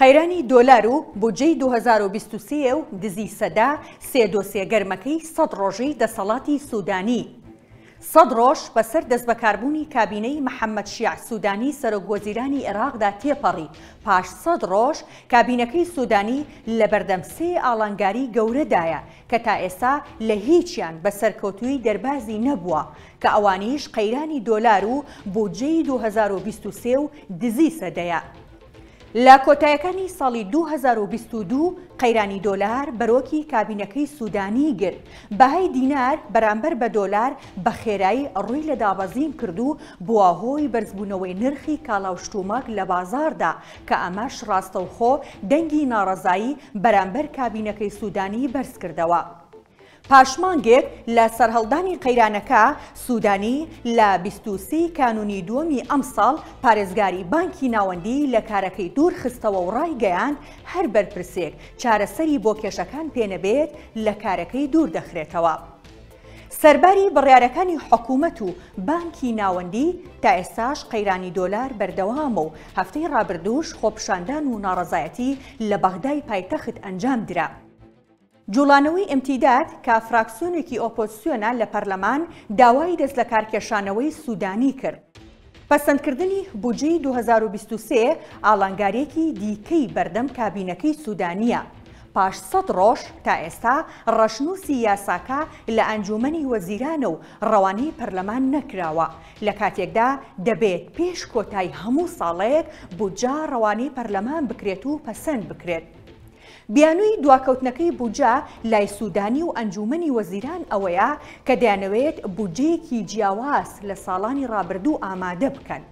قەیرانی دۆلار و بودجەی 2023 و دزی سەدا سێ دۆسیە گەرمەکەی 100 ڕۆژەی دەسەڵاتی سوودانی. 100 ڕۆژ بەسەر دەستبەکاربوونی کابینەی محەممەد شیع سوودانی سەرۆکوەزیرانی عێراقدا تێپەڕی. پاش 100 ڕۆژ کابینەکەی سوودانی لە بەردەم سێ ئاڵنگاری گەورەدایە کە تا ئێستا لە هیچیان بە سەرکەوتووی دەربازی نەبووە کە ئەوانیش قەیرانی دۆلار و بودجەی 2023 و دزی سەدەیە. لە کۆتاییەکانی ساڵی 2022 قەیرانی دۆلار بەرۆکی کابینەکەی سوودانی گرت. بەهای دینار بەرامبەر بە دۆلار بە خێرایی ڕووی لە دابەزیم کرد و بووە هۆی بەرزبوونەوەی نرخی کاڵاوشتومەک لە بازاردا کە ئەمەش ڕاستەوخۆ دەنگی ناڕەزایی بەرامبەر کابینەکەی سوودانی بەرز کردەوە. پاشمانگێک لە سەرهەڵدانی قەیرانەکە سوودانی لە 23 کانونی دووەمی ئەم ساڵ پارێزگاری بانکی ناوەندی لە کارەکەی دوور خستەوە و ڕایگەیاند هەر بەرپرسێک چارەسەری بۆ کێشەکان پێنەبێت لە کارەکەی دوور دەخرێتەوە. سەرباری بڕیارەکانی حکوومەت و بانکی ناوەندی تا ئێستاش قەیرانی دۆلار بەردەوامە و هەفتەی ڕابردووش خۆپشاندان و ناڕەزایەتی لە بەغدای پایتەخت ئەنجام درا. جوڵانەوەی ئیمتیداد کە فراکسیۆنێکی ئۆپۆزیسیۆنە لە پەرلەمان داوای دەست لە کارکێشانەوەی سوودانی کرد. پەسەندکردنی بودجەی 2023 ئاڵنگارێکی دیکەی بەردەم کابینەکەی سوودانیە. پاش 100 ڕۆژ تا ئێستا ڕەشنووسی یاساکە لە ئەنجومەنی وەزیرانە و ڕەوانەی پەرلەمان نەکراوە لە کاتێکدا دەبێت پێش کۆتایی هەموو ساڵەیەک بودجە ڕەوانەی پەرلەمان بکرێت و پەسەند بکرێت. بیانووی دواکەوتنەکەی بودجە لای سوودانی و ئەنجومەنی وەزیران ئەوەیە کە دەیانەوێت بودجەیەکی جیاواز لە ساڵانی ڕابردوو ئامادە بکەن.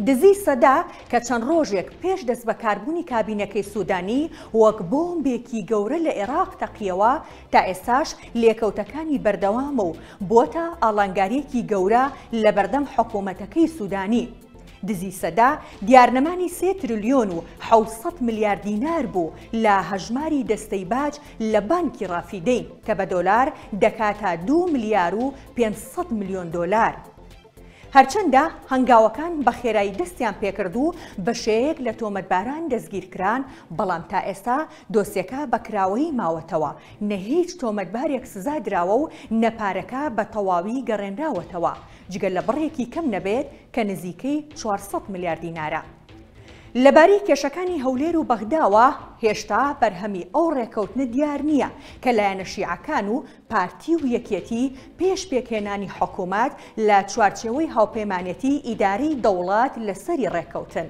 دزی سەدا کە چەند ڕۆژێک پێش دەست بەکاربوونی کابینەکەی سوودانی وەک بۆمبێکی گەورە لە عێراق تەقیەوە تا ئێستاش لێکەوتەکانی بەردەوامە و بۆتە ئاڵنگارێکی گەورە لە بەردەم حکوومەتەکەی سوودانی. دزی سەدا دیارنەمانی 3 تریلیۆن و 700 میلیارد دینار بوو لە هەژماری دەستەی باج لە بانکی ڕافیدەین کە بە دۆلار دەکاتە 2 میلیارد و 500 میلیۆن دۆلار. هەرچەندە هەنگاوەکان بە خێرایی دەستیان پێکردو بەشەیەک لە تۆمەتباران دەستگیرکران بەڵام تا ئێستا دۆسیەکە بەکراوەی ماوەتەوە نە هیچ تۆمەتبارێک سزا دراوە و نەپارەکە بە تەواوی گەڕێنراوەتەوە جگە لە بڕێکی کەم نەبێت کە نزیکەی 400 میلیارد دینارە. لەبارەی کێشەکانی هەولێر و بەغداوە هێشتا بەرهەمی ئەو ڕێکەوتنە دیار نییە کە لایەنە شیعەکان و پارتی و یەکێتی پێش پێکهێنانی حکوومەت لە چوارچێوەی هاوپەیمانێتی ئیدارەی دەوڵات لەسەری ڕێکەوتن.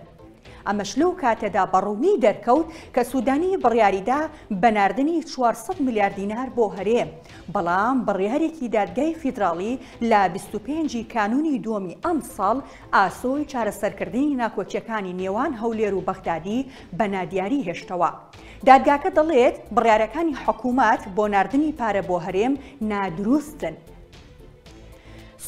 ئەمەش لەو کاتەدا بەڕوونی دەرکەوت کە سوودانی بڕیاریدا بەناردنی 400 میلیارد دینار بۆ هەرێم بەڵام بڕیارێکی دادگای فیدراڵی لە 25 کانونی دووەمی ئەم ساڵ ئاسۆی چارەسەرکردنی ناکۆچیەکانی نێوان هەولێر و بەغدادی بە نادیاری هێشتەوە. دادگاکە دەڵێت بڕیارەکانی حکوومەت بۆ ناردنی پارە بۆ هەرێم نادروستن.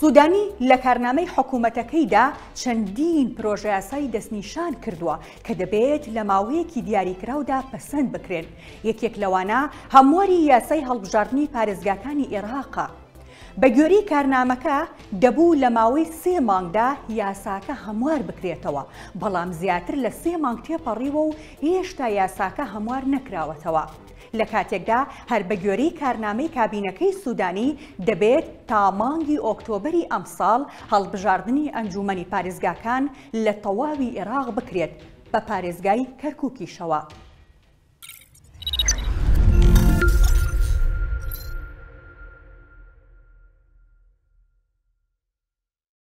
سوودانی لە کارنامەی حکوومەتەکەیدا چەندین پرۆژە یاسایی دەستنیشان کردووە کە دەبێت لە ماوەیەکی دیاریکراودا پەسەند بکرێن. یەکێک لەوانە هەمواری یاسای هەڵبژاردننی پارێزگاکانی عێراقە. بە گوێرەی کارنامەکە دەبوو لە ماوەی 3 مانگدا یاساکە هەموار بکرێتەوە بەڵام زیاتر لە 3 مانگ تێپەڕیوە و هێشتا یاساکە هەموار نەکراوەتەوە. لە کاتێکدا هەر بە گوێرەی کارنامەی کابینەکەی سوودانی دەبێت تا مانگی ئۆکتۆبەری ئەم ساڵ هەڵبژاردننی ئەنجومەنی پارێزگاکان لە تەواوی عێراق بکرێت بە پارێزگای کەرکووکیشەوە.